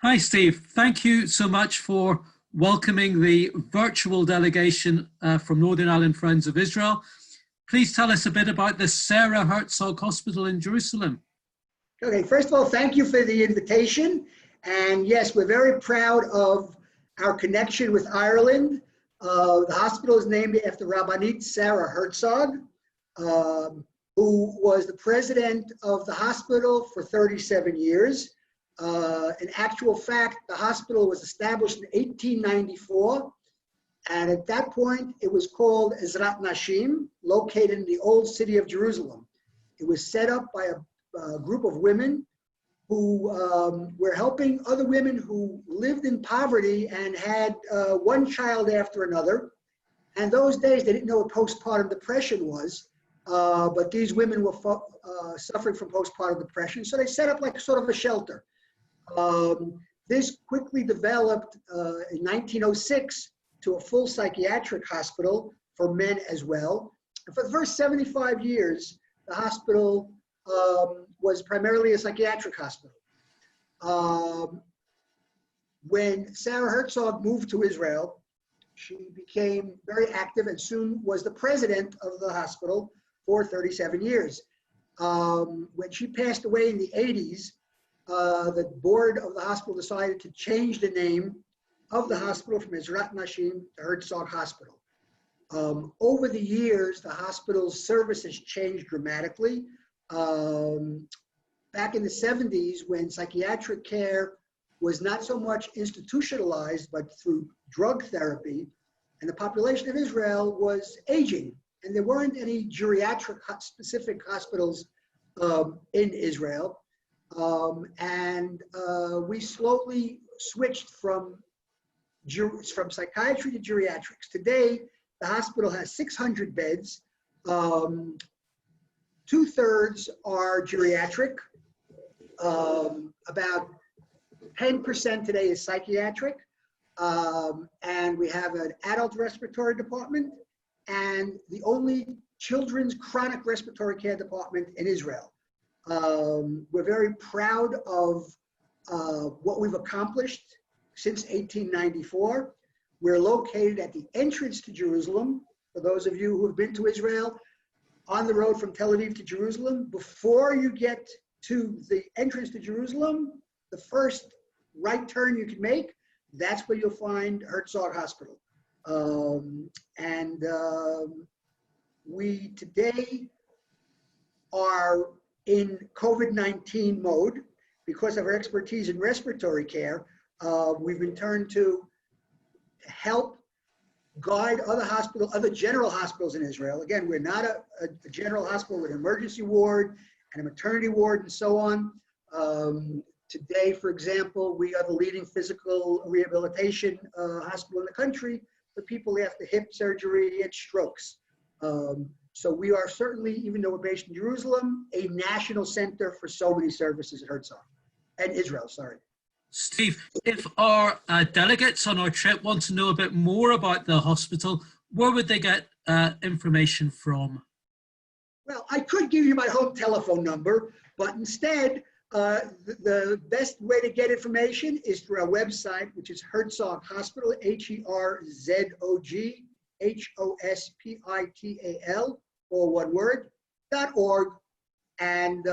Hi, Steve. Thank you so much for welcoming the virtual delegation from Northern Ireland Friends of Israel. Please tell us a bit about the Sarah Herzog Hospital in Jerusalem. Okay, first of all, thank you for the invitation. And yes, we're very proud of our connection with Ireland. The hospital is named after Rabbanit Sarah Herzog, who was the president of the hospital for 37 years. In actual fact, the hospital was established in 1894. And at that point, it was called Ezrat Nashim, located in the old city of Jerusalem. It was set up by a group of women who were helping other women who lived in poverty and had one child after another. And those days, they didn't know what postpartum depression was, but these women were suffering from postpartum depression. So they set up like sort of a shelter. This quickly developed in 1906 to a full psychiatric hospital for men as well. And for the first 75 years, the hospital was primarily a psychiatric hospital. When Sarah Herzog moved to Israel, she became very active and soon was the president of the hospital for 37 years. When she passed away in the 80s, the board of the hospital decided to change the name of the hospital from Ezrat Nashim to Herzog Hospital. Over the years, the hospital's services changed dramatically. Back in the 70s, when psychiatric care was not so much institutionalized, but through drug therapy, and the population of Israel was aging, and there weren't any geriatric specific hospitals in Israel. We slowly switched from psychiatry to geriatrics. Today, the hospital has 600 beds. 2/3 are geriatric. About 10% today is psychiatric. And we have an adult respiratory department and the only children's chronic respiratory care department in Israel. We're very proud of what we've accomplished since 1894. We're located at the entrance to Jerusalem. For those of you who have been to Israel, on the road from Tel Aviv to Jerusalem, before you get to the entrance to Jerusalem, the first right turn you can make, that's where you'll find Herzog Hospital. We today are in COVID-19 mode because of our expertise in respiratory care. We've been turned to help guide other general hospitals in Israel. Again, we're not a general hospital with an emergency ward and a maternity ward and so on. Today, for example, we are the leading physical rehabilitation hospital in the country for people after hip surgery and strokes. So we are certainly, even though we're based in Jerusalem, a national center for so many services at Herzog and Israel, sorry. Steve, if our delegates on our trip want to know a bit more about the hospital, where would they get information from? Well, I could give you my home telephone number, but instead, the best way to get information is through our website, which is Herzog Hospital, HerzogHospital, all one word, .org. And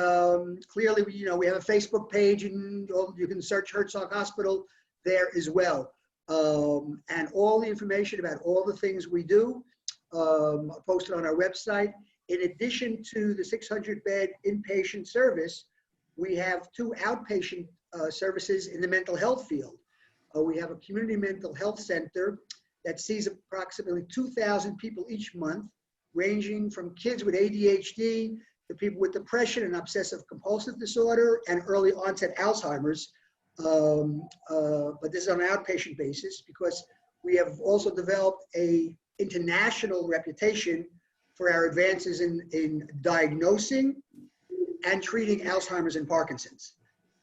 clearly, we have a Facebook page, and you can search Herzog Hospital there as well. And all the information about all the things we do are posted on our website. In addition to the 600-bed inpatient service, we have 2 outpatient services in the mental health field. We have a community mental health center that sees approximately 2,000 people each month, ranging from kids with ADHD to people with depression and obsessive compulsive disorder and early onset Alzheimer's. But this is on an outpatient basis because we have also developed an international reputation for our advances in diagnosing and treating Alzheimer's and Parkinson's.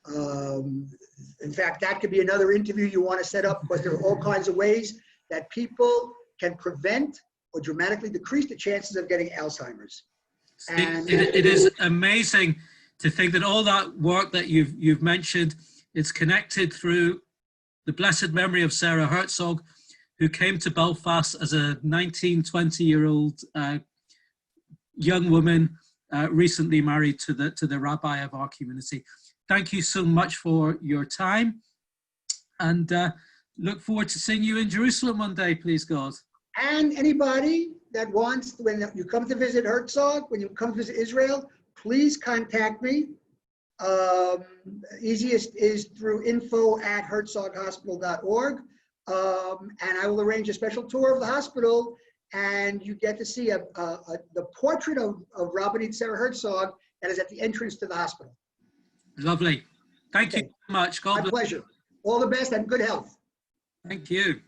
In fact, that could be another interview you want to set up because there are all kinds of ways that people can prevent or dramatically decrease the chances of getting Alzheimer's. And it is amazing to think that all that work that you've mentioned It's connected through the blessed memory of Sarah Herzog, who came to Belfast as a 19, 20-year-old young woman, recently married to the rabbi of our community. Thank you so much for your time, and look forward to seeing you in Jerusalem one day, please God. And anybody that wants, when you come to visit Herzog, when you come to visit Israel, please contact me. Easiest is through info@herzoghospital.org, and I will arrange a special tour of the hospital, and you get to see the portrait of Rabbanit Sarah Herzog that is at the entrance to the hospital. Lovely. Thank you so much. God bless. My pleasure. All the best and good health. Thank you.